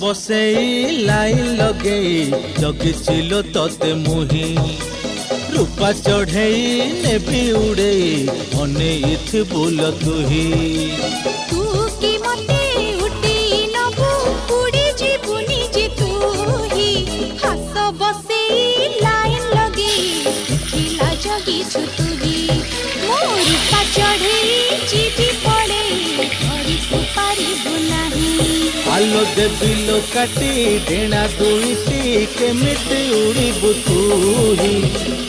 बसई लाई लगे जगिचिलो तते मुही रूपा चढ़ई नेभी उड़े अनेथ बोल तुही तू की मते उठी नबु उड़ी जीवनी जे तू ही हस बसे लाइन लगे खिला जगी छु तू ही मोर पा चढ़े जीवी पड़े घरी को पारी बुनाही आलो देविलो काटी डेणा दुईटी केमिति उड़ीबु तुही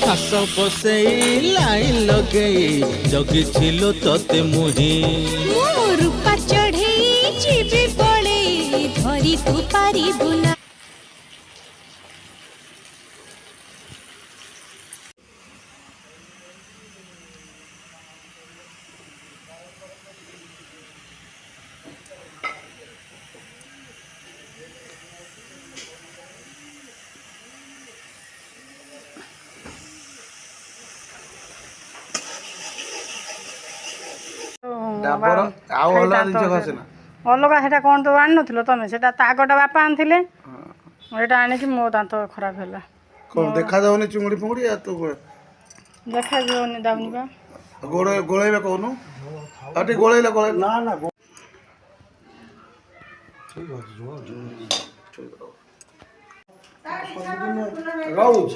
हस बसई लाइन लगे जगिचिलो तते मुही मोर पा चढ़े जीवी पड़े घरी को पारी बुना ডাবর আও হলা জিনিস আছে না अलगा सेटा कौन तो आन नथिलो तमे सेटा तागटा बापा आनथिले एटा आने कि मो दांत खराब होला কোন দেখা যাওনি চুঙ্গুড়ি ফুঙ্গুড়ি আর তো देखा जोनी दाउनी बा গোড়ে গোড়াইবা কোন আটি গোড়াইলা গোড়াই না না ঠিক আছে জোর জোর রাউছ